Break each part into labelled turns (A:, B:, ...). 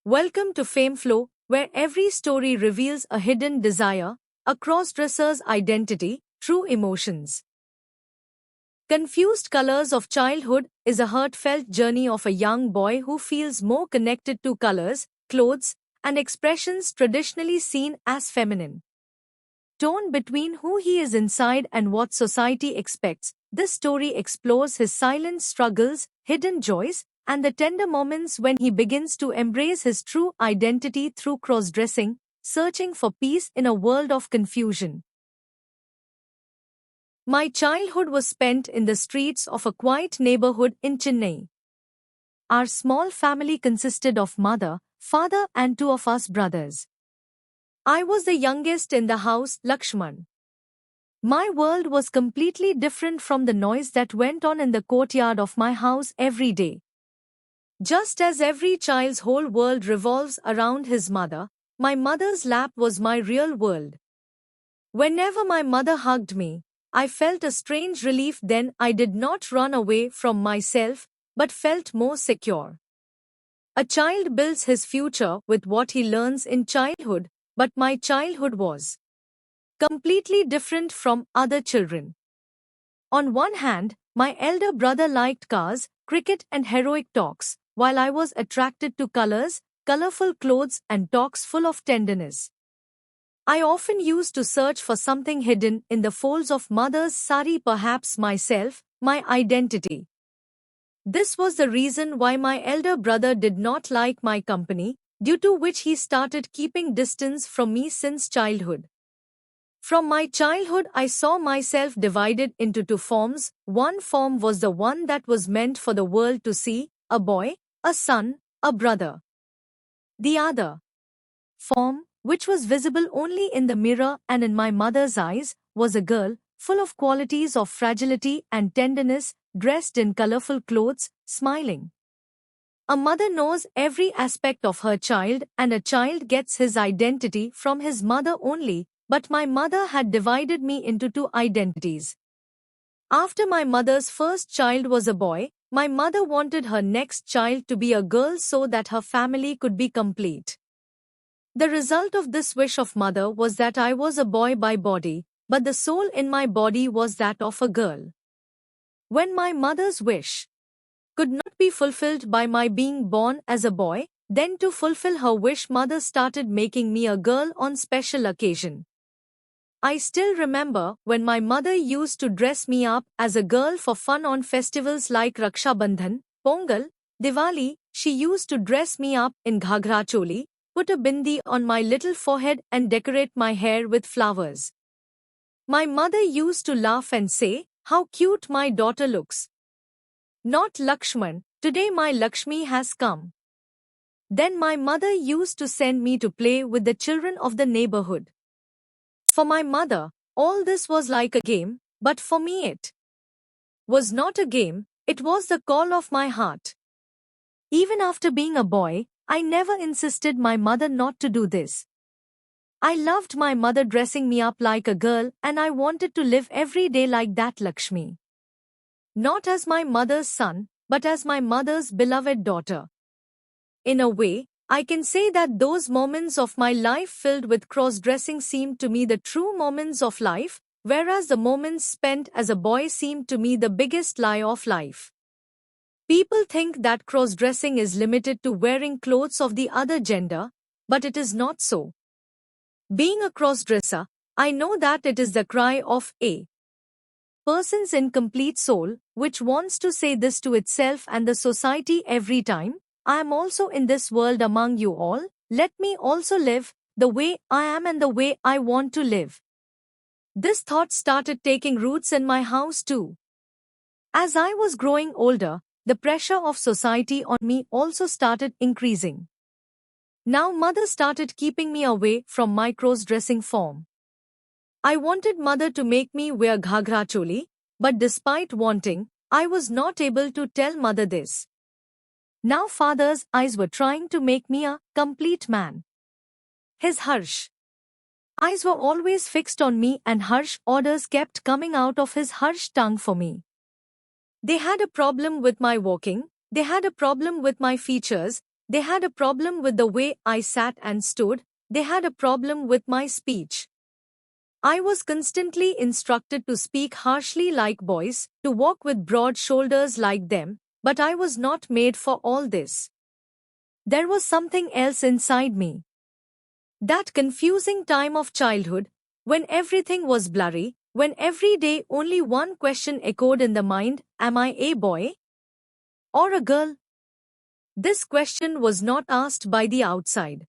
A: Welcome to Fame Flow, where every story reveals a hidden desire, a crossdresser's identity, true emotions. Confused Colors of Childhood is a heartfelt journey of a young boy who feels more connected to colors, clothes, and expressions traditionally seen as feminine. Torn between who he is inside and what society expects, this story explores his silent struggles, hidden joys, and the tender moments when he begins to embrace his true identity through cross-dressing, searching for peace in a world of confusion. My childhood was spent in the streets of a quiet neighborhood in Chennai. Our small family consisted of mother, father, and two of us brothers. I was the youngest in the house, Lakshman. My world was completely different from the noise that went on in the courtyard of my house every day. Just as every child's whole world revolves around his mother, my mother's lap was my real world. Whenever my mother hugged me, I felt a strange relief. Then I did not run away from myself, but felt more secure. A child builds his future with what he learns in childhood, but my childhood was completely different from other children. On one hand, my elder brother liked cars, cricket, and heroic talks, while I was attracted to colors, colorful clothes, and talks full of tenderness. I often used to search for something hidden in the folds of mother's sari, perhaps myself, my identity. This was the reason why my elder brother did not like my company, due to which he started keeping distance from me since childhood. From my childhood, I saw myself divided into two forms. One form was the one that was meant for the world to see, a boy, a son, a brother. The other form, which was visible only in the mirror and in my mother's eyes, was a girl, full of qualities of fragility and tenderness, dressed in colorful clothes, smiling. A mother knows every aspect of her child, and a child gets his identity from his mother only, but my mother had divided me into two identities. After my mother's first child was a boy, my mother wanted her next child to be a girl so that her family could be complete. The result of this wish of mother was that I was a boy by body, but the soul in my body was that of a girl. When my mother's wish could not be fulfilled by my being born as a boy, then to fulfill her wish, mother started making me a girl on special occasion. I still remember when my mother used to dress me up as a girl for fun on festivals like Raksha Bandhan, Pongal, Diwali. She used to dress me up in ghaghra choli, put a bindi on my little forehead and decorate my hair with flowers. My mother used to laugh and say, "How cute my daughter looks. Not Lakshman, today my Lakshmi has come." Then my mother used to send me to play with the children of the neighborhood. For my mother, all this was like a game, but for me it was not a game, it was the call of my heart. Even after being a boy, I never insisted my mother not to do this. I loved my mother dressing me up like a girl, and I wanted to live every day like that Lakshmi. Not as my mother's son, but as my mother's beloved daughter. In a way, I can say that those moments of my life filled with cross-dressing seemed to me the true moments of life, whereas the moments spent as a boy seemed to me the biggest lie of life. People think that cross-dressing is limited to wearing clothes of the other gender, but it is not so. Being a cross-dresser, I know that it is the cry of a person's incomplete soul, which wants to say this to itself and the society every time: "I am also in this world among you all, let me also live the way I am and the way I want to live." This thought started taking roots in my house too. As I was growing older, the pressure of society on me also started increasing. Now mother started keeping me away from my cross-dressing form. I wanted mother to make me wear ghaghra choli, but despite wanting, I was not able to tell mother this. Now father's eyes were trying to make me a complete man. His harsh eyes were always fixed on me, and harsh orders kept coming out of his harsh tongue for me. They had a problem with my walking, they had a problem with my features, They had a problem with the way I sat and stood, they had a problem with my speech. I was constantly instructed to speak harshly like boys, to walk with broad shoulders like them, but I was not made for all this. There was something else inside me. That confusing time of childhood, when everything was blurry, when every day only one question echoed in the mind, am I a boy or a girl? This question was not asked by the outside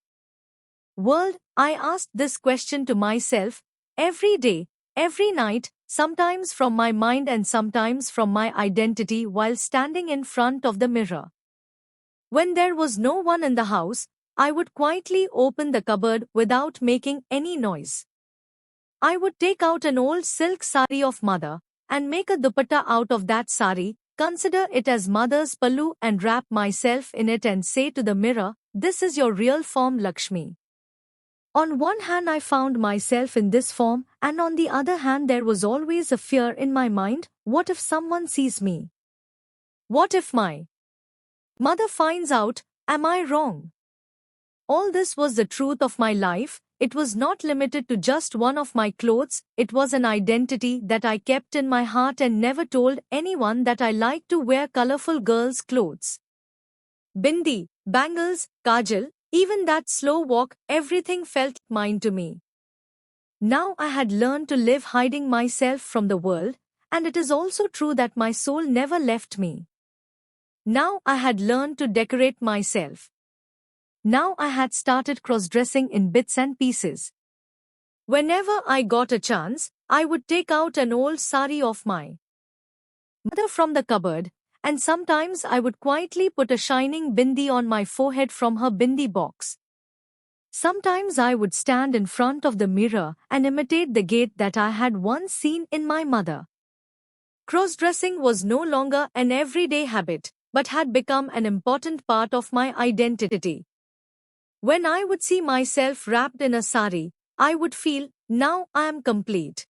A: world. I asked this question to myself, every day, every night, sometimes from my mind and sometimes from my identity while standing in front of the mirror. When there was no one in the house, I would quietly open the cupboard without making any noise. I would take out an old silk sari of mother and make a dupatta out of that sari, consider it as mother's pallu and wrap myself in it and say to the mirror, this is your real form, Lakshmi. On one hand I found myself in this form, and on the other hand there was always a fear in my mind, what if someone sees me? What if my mother finds out, am I wrong? All this was the truth of my life. It was not limited to just one of my clothes, it was an identity that I kept in my heart and never told anyone that I liked to wear colorful girls' clothes. Bindi, bangles, kajal, even that slow walk, everything felt mine to me. Now I had learned to live hiding myself from the world, and it is also true that my soul never left me. Now I had learned to decorate myself. Now I had started cross-dressing in bits and pieces. Whenever I got a chance, I would take out an old sari of my mother from the cupboard, and sometimes I would quietly put a shining bindi on my forehead from her bindi box. Sometimes I would stand in front of the mirror and imitate the gait that I had once seen in my mother. Cross-dressing was no longer an everyday habit, but had become an important part of my identity. When I would see myself wrapped in a sari, I would feel, now I am complete.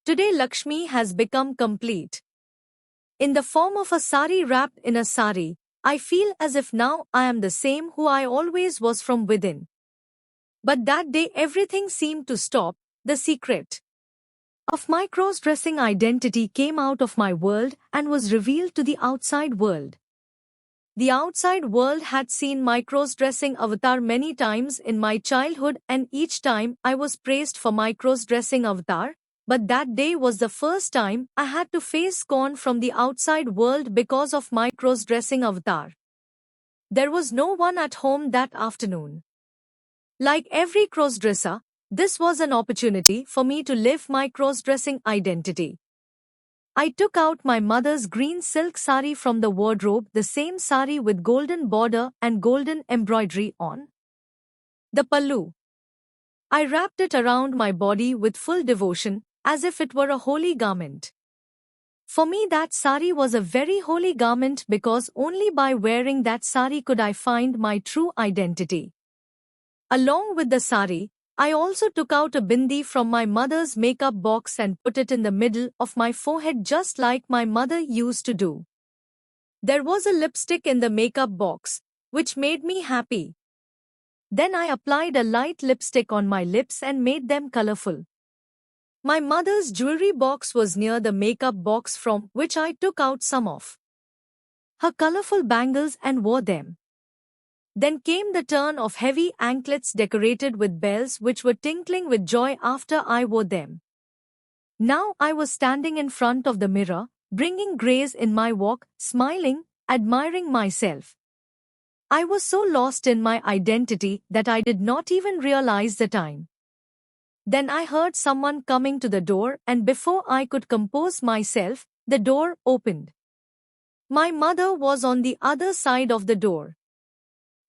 A: Today Lakshmi has become complete. In the form of a sari wrapped in a sari, I feel as if now I am the same who I always was from within. But that day everything seemed to stop. The secret of my cross-dressing identity came out of my world and was revealed to the outside world. The outside world had seen my cross-dressing avatar many times in my childhood, and each time I was praised for my cross-dressing avatar. But that day was the first time I had to face scorn from the outside world because of my cross-dressing avatar. There was no one at home that afternoon. Like every cross-dresser, this was an opportunity for me to live my cross-dressing identity. I took out my mother's green silk sari from the wardrobe, the same sari with golden border and golden embroidery on the pallu. I wrapped it around my body with full devotion, as if it were a holy garment. For me that sari was a very holy garment because only by wearing that sari could I find my true identity. Along with the sari, I also took out a bindi from my mother's makeup box and put it in the middle of my forehead just like my mother used to do. There was a lipstick in the makeup box, which made me happy. Then I applied a light lipstick on my lips and made them colorful. My mother's jewelry box was near the makeup box from which I took out some of her colorful bangles and wore them. Then came the turn of heavy anklets decorated with bells which were tinkling with joy after I wore them. Now I was standing in front of the mirror, bringing grace in my walk, smiling, admiring myself. I was so lost in my identity that I did not even realize the time. Then I heard someone coming to the door, and before I could compose myself, the door opened. My mother was on the other side of the door.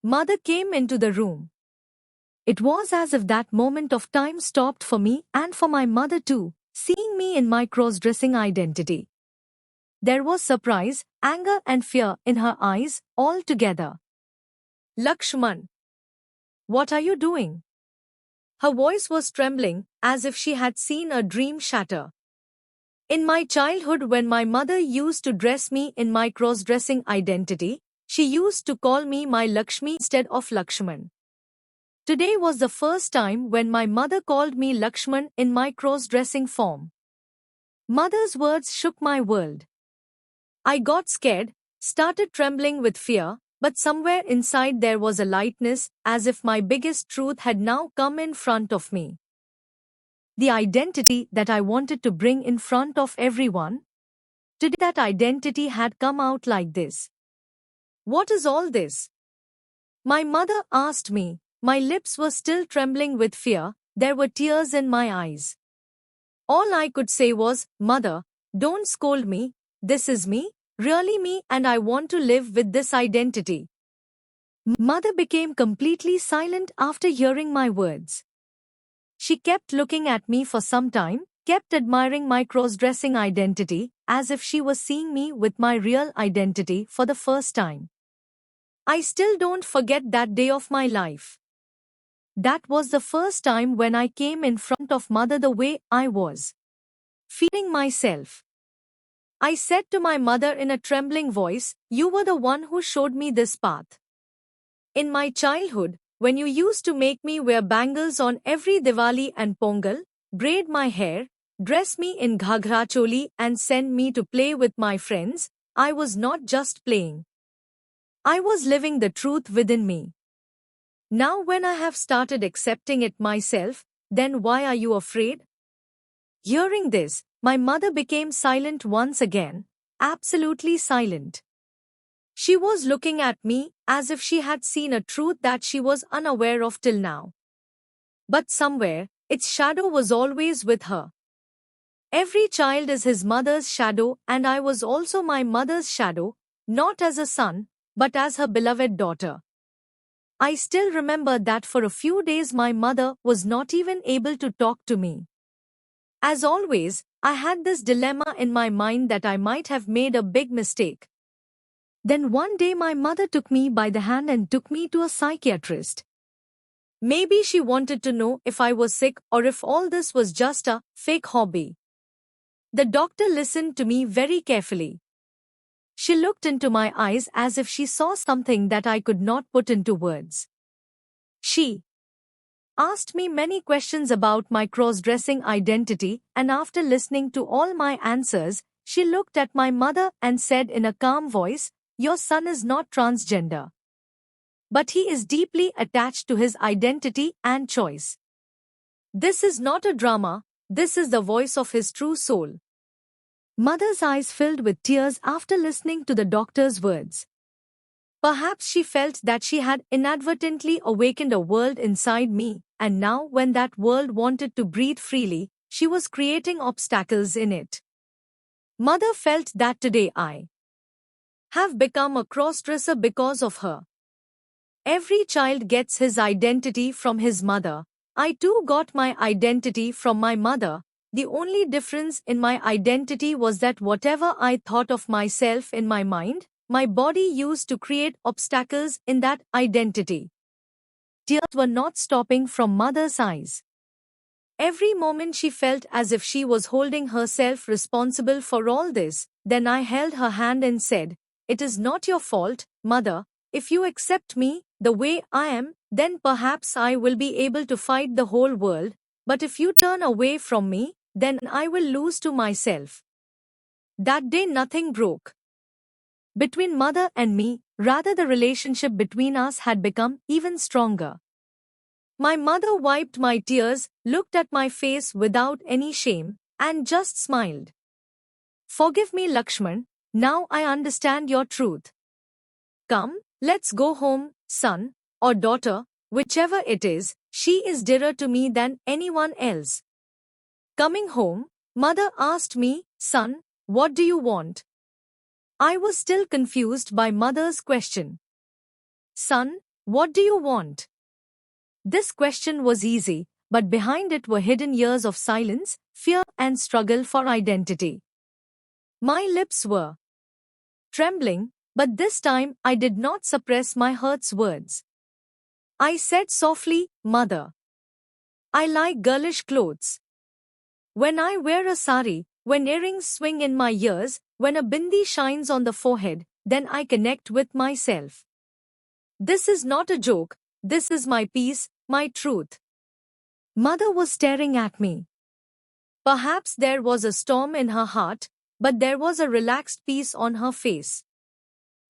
A: Mother came into the room. It was as if that moment of time stopped for me and for my mother too, seeing me in my cross-dressing identity. There was surprise, anger and fear in her eyes, all together. Lakshman, what are you doing? Her voice was trembling, as if she had seen a dream shatter. In my childhood when my mother used to dress me in my cross-dressing identity, She used to call me my Lakshmi instead of Lakshman. Today was the first time when my mother called me Lakshman in my cross-dressing form. Mother's words shook my world. I got scared, started trembling with fear, but somewhere inside there was a lightness, as if my biggest truth had now come in front of me. The identity that I wanted to bring in front of everyone. Today that identity had come out like this. What is all this? My mother asked me. My lips were still trembling with fear, there were tears in my eyes. All I could say was, Mother, don't scold me, this is me, really me, and I want to live with this identity. Mother became completely silent after hearing my words. She kept looking at me for some time, kept admiring my cross-dressing identity, as if she was seeing me with my real identity for the first time. I still don't forget that day of my life. That was the first time when I came in front of Mother the way I was, feeling myself. I said to my mother in a trembling voice, you were the one who showed me this path. In my childhood, when you used to make me wear bangles on every Diwali and Pongal, braid my hair, dress me in ghaghra choli and send me to play with my friends, I was not just playing. I was living the truth within me. Now when I have started accepting it myself, then why are you afraid? Hearing this, my mother became silent once again, absolutely silent. She was looking at me as if she had seen a truth that she was unaware of till now. But somewhere, its shadow was always with her. Every child is his mother's shadow, and I was also my mother's shadow, not as a son, but as her beloved daughter. I still remember that for a few days my mother was not even able to talk to me. As always, I had this dilemma in my mind that I might have made a big mistake. Then one day my mother took me by the hand and took me to a psychiatrist. Maybe she wanted to know if I was sick or if all this was just a fake hobby. The doctor listened to me very carefully. She looked into my eyes as if she saw something that I could not put into words. She asked me many questions about my cross-dressing identity, and after listening to all my answers, she looked at my mother and said in a calm voice, your son is not transgender. But he is deeply attached to his identity and choice. This is not a drama, this is the voice of his true soul. Mother's eyes filled with tears after listening to the doctor's words. Perhaps she felt that she had inadvertently awakened a world inside me, and now when that world wanted to breathe freely, she was creating obstacles in it. Mother felt that today I have become a crossdresser because of her. Every child gets his identity from his mother. I too got my identity from my mother. The only difference in my identity was that whatever I thought of myself in my mind, my body used to create obstacles in that identity. Tears were not stopping from mother's eyes. Every moment she felt as if she was holding herself responsible for all this. Then I held her hand and said, it is not your fault, Mother. If you accept me the way I am, then perhaps I will be able to fight the whole world. But if you turn away from me, then I will lose to myself. That day nothing broke between mother and me, rather the relationship between us had become even stronger. My mother wiped my tears, looked at my face without any shame, and just smiled. Forgive me, Lakshman, now I understand your truth. Come, let's go home, son, or daughter, whichever it is, she is dearer to me than anyone else. Coming home, mother asked me, son, what do you want? I was still confused by mother's question. Son, what do you want? This question was easy, but behind it were hidden years of silence, fear, and struggle for identity. My lips were trembling, but this time I did not suppress my hurt's words. I said softly, Mother, I like girlish clothes. When I wear a sari, when earrings swing in my ears, when a bindi shines on the forehead, then I connect with myself. This is not a joke, this is my peace, my truth. Mother was staring at me. Perhaps there was a storm in her heart, but there was a relaxed peace on her face.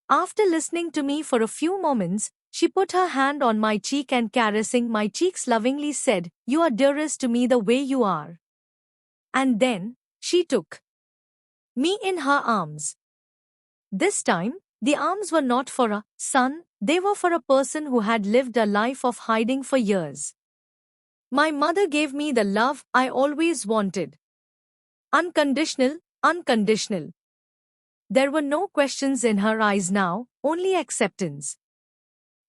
A: After listening to me for a few moments, she put her hand on my cheek and caressing my cheeks lovingly said, "You are dearest to me the way you are." And then, she took me in her arms. This time, the arms were not for a son, they were for a person who had lived a life of hiding for years. My mother gave me the love I always wanted. Unconditional, unconditional. There were no questions in her eyes now, only acceptance.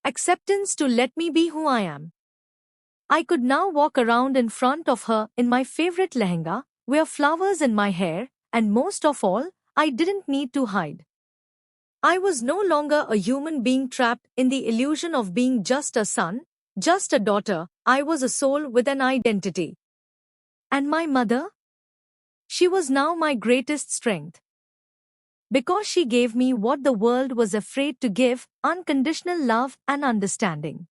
A: Acceptance to let me be who I am. I could now walk around in front of her in my favorite lehenga, wear flowers in my hair, and most of all, I didn't need to hide. I was no longer a human being trapped in the illusion of being just a son, just a daughter. I was a soul with an identity. And my mother? She was now my greatest strength. Because she gave me what the world was afraid to give, unconditional love and understanding.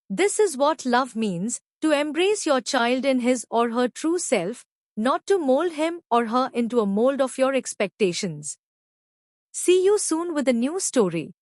A: This is what love means, to embrace your child in his or her true self, not to mold him or her into a mold of your expectations. See you soon with a new story.